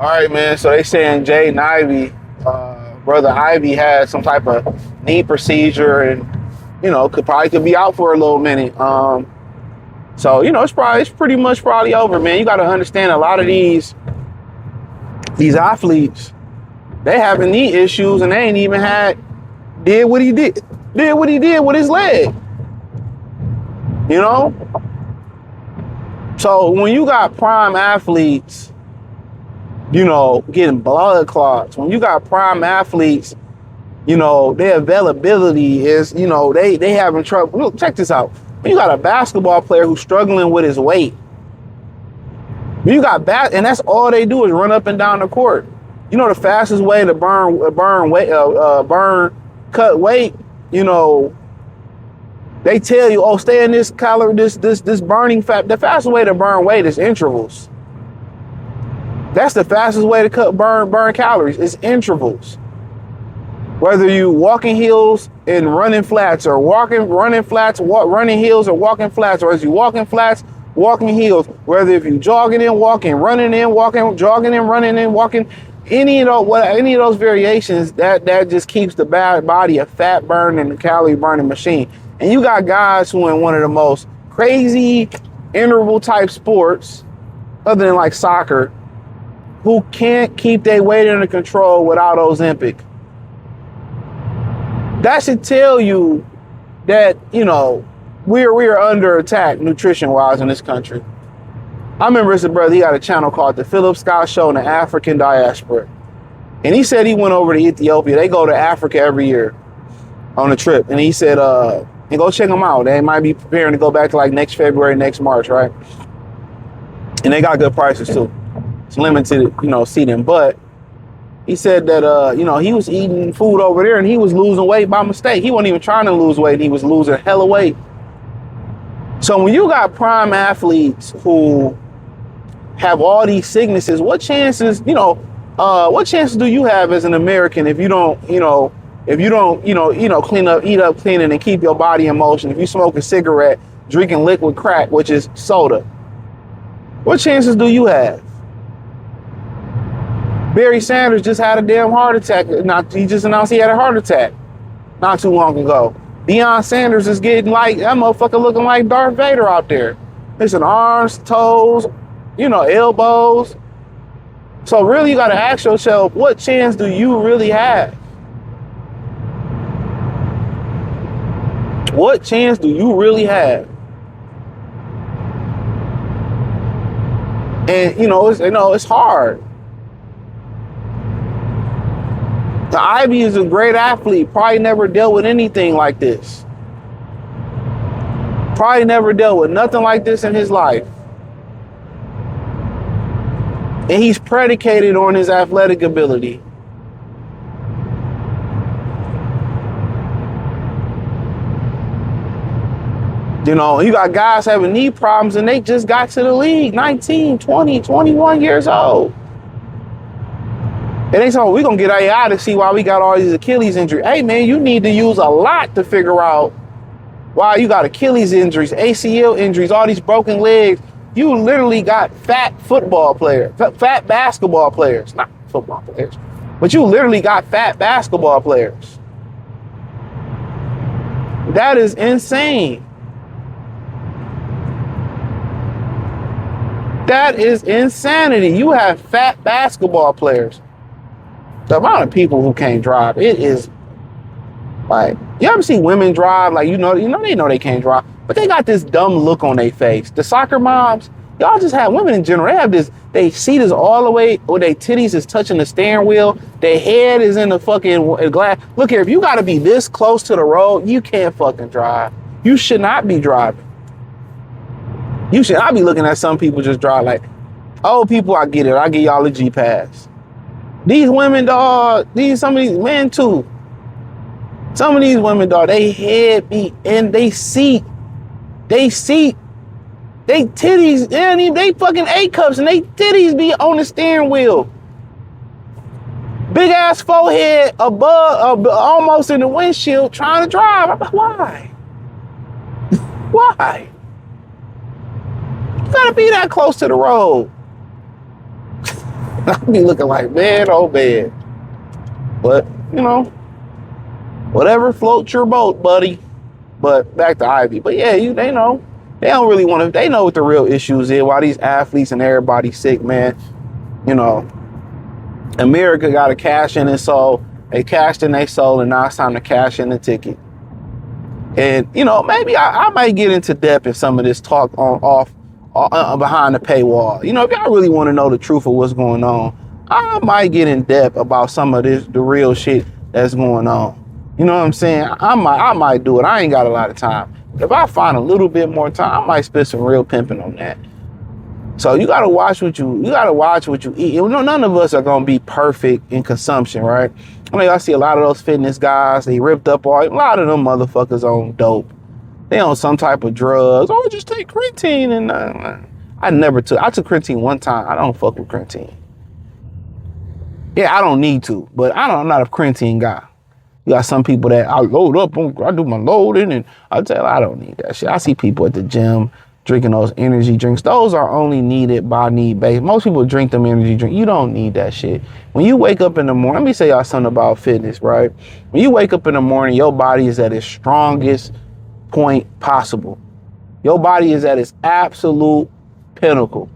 All right, man. So they saying Jaden Ivey, brother Ivey had some type of knee procedure, and could be out for a little minute. So it's pretty much probably over, man. You got to understand a lot of these athletes, they having knee issues, and they ain't even did what he did with his leg. So when you got prime athletes, getting blood clots, when you got prime athletes, their availability is, they having trouble. Look, check this out. When you got a basketball player who's struggling with his weight, when you got and that's all they do is run up and down the court. The fastest way to cut weight, they tell you, oh, stay in this calorie, this burning fat. The fastest way to burn weight is intervals. That's the fastest way to burn calories is intervals. Whether you walking hills and running flats, or running hills or walking flats, or as you walking flats, walking hills. Whether if you jogging and walking, running and walking, jogging and running and walking, any of those variations, that just keeps the body a fat burning, calorie burning machine. And you got guys who in one of the most crazy interval type sports, other than like soccer, who can't keep their weight under control without Ozempic. That should tell you that, we're under attack nutrition-wise in this country. I remember as a brother, he got a channel called The Philip Scott Show in the African Diaspora. And he said he went over to Ethiopia. They go to Africa every year on a trip. And he said, and go check them out. They might be preparing to go back to like next February, next March, right? And they got good prices too. It's limited, seating. But he said that, he was eating food over there and he was losing weight by mistake. He wasn't even trying to lose weight. He was losing hella weight. So when you got prime athletes who have all these sicknesses, what chances do you have as an American if you don't clean up cleaning and keep your body in motion? If you smoke a cigarette, drinking liquid crack, which is soda, what chances do you have? Barry Sanders just had a damn heart attack. He just announced he had a heart attack not too long ago. Deion Sanders is getting like, that motherfucker looking like Darth Vader out there. Listen, arms, toes, elbows. So really you got to ask yourself, what chance do you really have? What chance do you really have? And, it's hard. The Ivey is a great athlete. Probably never dealt with anything like this. Probably never dealt with nothing like this in his life. And he's predicated on his athletic ability. You got guys having knee problems and they just got to the league, 19, 20, 21 years old. And they say, we're going to get AI to see why we got all these Achilles injuries. Hey, man, you need to use a lot to figure out why you got Achilles injuries, ACL injuries, all these broken legs. You literally got fat basketball players, not football players, but you literally got fat basketball players. That is insane. That is insanity. You have fat basketball players. The amount of people who can't drive, it is like, you ever see women drive, like, they know they can't drive, but they got this dumb look on their face. The soccer moms, y'all just have, women in general, they have this, they seat is all the way, or their titties is touching the steering wheel, their head is in the fucking glass. Look here, if you gotta be this close to the road, you can't fucking drive. You should not be driving. You should not be looking at some people just drive like, old people, I get it, I give y'all a G-Pass. These women, dog, some of these men too. Some of these women, dog, they head be in, they titties, they fucking A-cups and they titties be on the steering wheel. Big ass forehead above, almost in the windshield trying to drive. I'm like, why? Why? You gotta be that close to the road. I be looking like, man, oh man. But, you know, whatever floats your boat, buddy. But back to Ivy. But yeah, they know. They don't really want to, they know what the real issues is. Why these athletes and everybody sick, man. You know, America got to cash in its soul. They cashed in their soul, and now it's time to cash in the ticket. And, you know, maybe I might get into depth in some of this talk behind the paywall. You know, if y'all really want to know the truth of what's going on, I might get in depth about some of the real shit that's going on. You know what I'm saying? I might do it. I ain't got a lot of time. If I find a little bit more time, I might spend some real pimping on that. So you gotta watch what you eat. You know, none of us are gonna be perfect in consumption, right? I mean, I see a lot of those fitness guys, they ripped up a lot of them motherfuckers on dope. They on some type of drugs. Or just take creatine. And I took creatine one time. I don't fuck with creatine. Yeah, I don't need to, but I'm not a creatine guy. You got some people that I load up, I do my loading, and I tell you, I don't need that shit. I see people at the gym drinking those energy drinks. Those are only needed by need base. Most people drink them energy drinks. You don't need that shit. When you wake up in the morning, let me say y'all something about fitness, right? When you wake up in the morning, your body is at its strongest point possible. Your body is at its absolute pinnacle.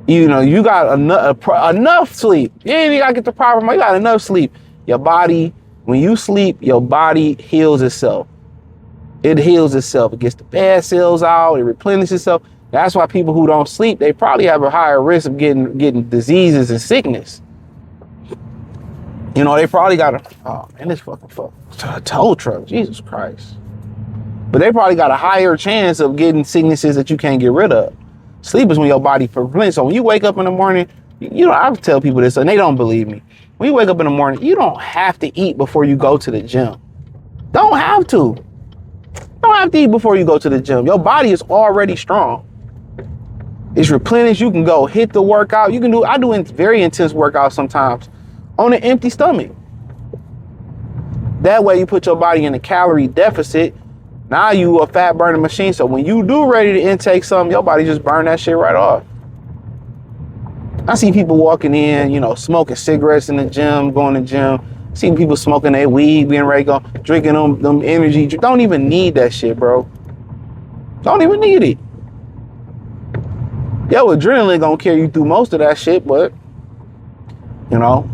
You know, you got enough sleep. You ain't even gotta get the proper, you got enough sleep. Your body, when you sleep, your body heals itself. It heals itself. It gets the bad cells out. It replenishes itself. That's why people who don't sleep, they probably have a higher risk of getting diseases and sickness. You know, they probably got this tow truck, Jesus Christ. But they probably got a higher chance of getting sicknesses that you can't get rid of. Sleep is when your body replenishes. So when you wake up in the morning, you know, I tell people this and they don't believe me. When you wake up in the morning, you don't have to eat before you go to the gym. Don't have to. Don't have to eat before you go to the gym. Your body is already strong. It's replenished. You can go hit the workout. I do very intense workouts sometimes on an empty stomach. That way you put your body in a calorie deficit. Now you a fat burning machine. So when you do ready to intake something, your body just burn that shit right off. I see people walking in, you know, smoking cigarettes in the gym, going to the gym. See people smoking their weed, being ready to go, drinking them energy. Don't even need that shit, bro. Don't even need it. Yo, adrenaline gonna carry you through most of that shit, but, you know.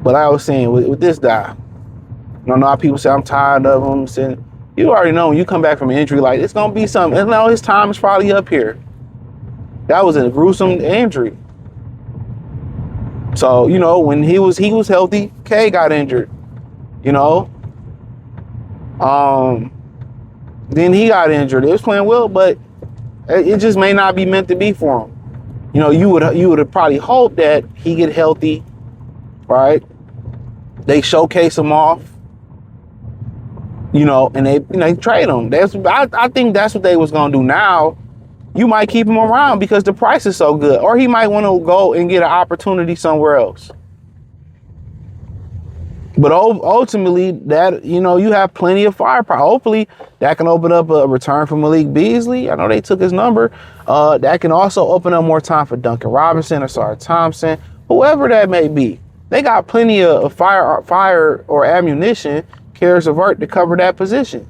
But like I was saying, with this guy, you know how people say, I'm tired of him. Saying, you already know when you come back from an injury, like, it's gonna be something. And now his time is probably up here. That was a gruesome injury. So, you know, when he was healthy, K got injured, you know. Then he got injured. It was playing well, but it just may not be meant to be for him. You know, you would have probably hoped that he get healthy, right? They showcase him off, you know, and they trade him. I think that's what they was gonna do. Now you might keep him around because the price is so good, or he might want to go and get an opportunity somewhere else. But ultimately, that, you know, you have plenty of firepower. Hopefully, that can open up a return for Malik Beasley. I know they took his number. That can also open up more time for Duncan Robinson or Sarah Thompson, whoever that may be. They got plenty of fire or ammunition, carries of art to cover that position.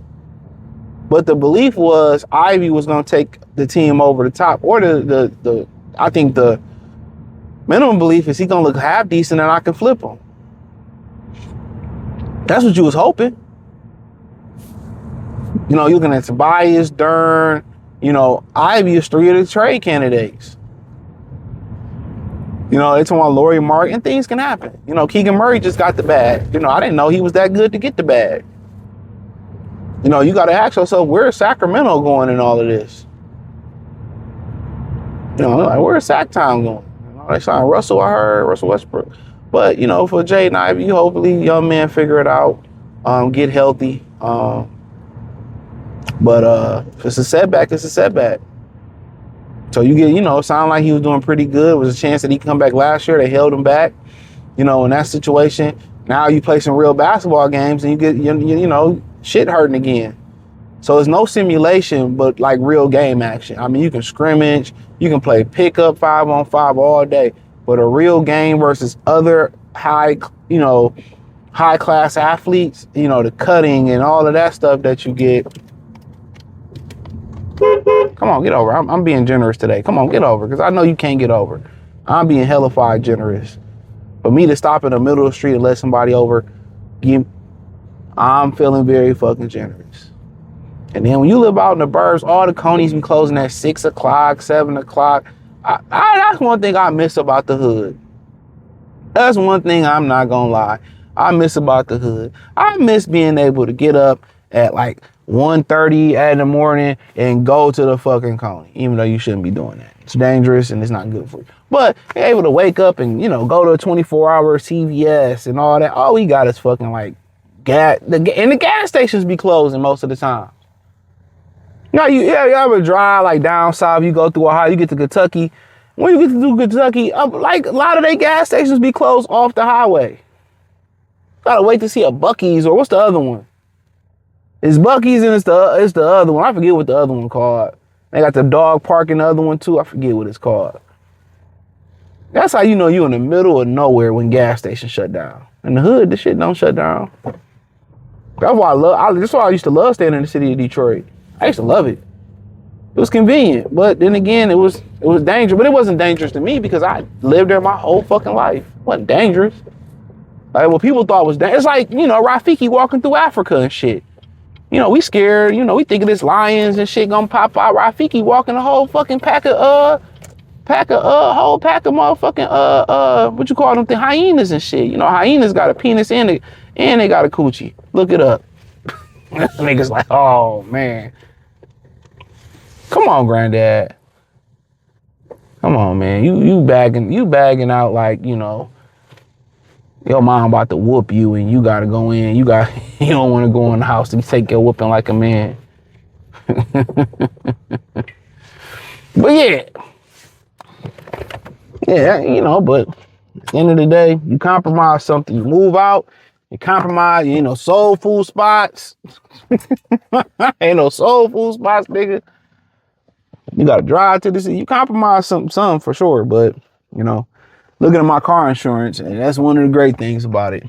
But the belief was Ivey was going to take the team over the top, or I think the minimum belief is he's going to look half decent and I can flip him. That's what you was hoping. You know, you're looking at Tobias, Dern, you know, Ivey is 3 of the trade candidates. You know, it's on Laurie Mark, and things can happen. You know, Keegan Murray just got the bag. You know, I didn't know he was that good to get the bag. You know, you got to ask yourself, where's Sacramento going in all of this? You know, like, where's Sac Town going? You know, they signed Russell, I heard, Russell Westbrook. But, you know, for Jaden Ivey, hopefully young man figure it out, get healthy. But if it's a setback, it's a setback. So you get, you know, it sounded like he was doing pretty good. It was a chance that he could come back last year. They held him back, you know, in that situation. Now you play some real basketball games and you get, you know, shit hurting again. So it's no simulation, but like real game action. I mean, you can scrimmage, you can play pickup 5-on-5 all day. But a real game versus other high class athletes, the cutting and all of that stuff that you get. Come on, get over. I'm being generous today. Come on, get over, because I know you can't get over. I'm being hellified generous. For me to stop in the middle of the street and let somebody over, I'm feeling very fucking generous. And then when you live out in the burbs, all the conies be closing at 6 o'clock, 7 o'clock. That's one thing I miss about the hood. That's one thing I'm not gonna lie. I miss about the hood. I miss being able to get up at like 1:30 in the morning and go to the fucking coney, even though you shouldn't be doing that. It's dangerous and it's not good for you. But you're able to wake up and, go to a 24-hour CVS and all that. All we got is fucking like gas. And the gas stations be closing most of the time. You ever drive like down south, you go through Ohio, you get to Kentucky. When you get to Kentucky, like a lot of their gas stations be closed off the highway. Gotta wait to see a Buc-ee's, or what's the other one? It's Buc-ee's and it's the other one. I forget what the other one called. They got the dog park in the other one too. I forget what it's called. That's how you know you in the middle of nowhere when gas stations shut down. In the hood, this shit don't shut down. That's why that's why I used to love staying in the city of Detroit. I used to love it. It was convenient, but then again, it was dangerous. But it wasn't dangerous to me because I lived there my whole fucking life. It wasn't dangerous. Like what people thought was dangerous. It's like, Rafiki walking through Africa and shit. We scared, we thinking it's lions and shit gonna pop out. Rafiki walking a whole fucking whole pack of motherfucking, what you call them, the hyenas and shit. Hyenas got a penis and they got a coochie. Look it up. Niggas like, oh man. Come on, granddad. Come on, man. You bagging out like, your mom about to whoop you and you gotta go in. You don't want to go in the house to take your whooping like a man. But yeah, but at the end of the day, you compromise something. You move out, you compromise, soul food spots. Ain't no soul food spots, nigga. You gotta drive to the city. You compromise some for sure, but looking at my car insurance, and that's one of the great things about it.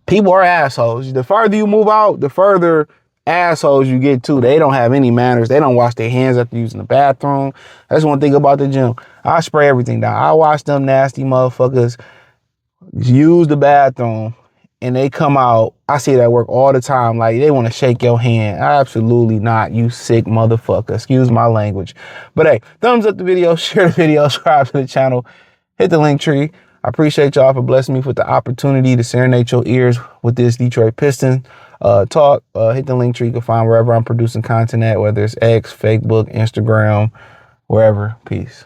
People are assholes. The further you move out, the further assholes you get too. They don't have any manners. They don't wash their hands after using the bathroom. That's one thing about the gym. I spray everything down. I watch them nasty motherfuckers use the bathroom and they come out. I see that work all the time. Like they want to shake your hand. Absolutely not, you sick motherfucker. Excuse my language. But hey, thumbs up the video, share the video, subscribe to the channel, hit the link tree. I appreciate y'all for blessing me with the opportunity to serenade your ears with this Detroit Pistons talk. Hit the link tree. You can find wherever I'm producing content at, whether it's X, Facebook, Instagram, wherever. Peace.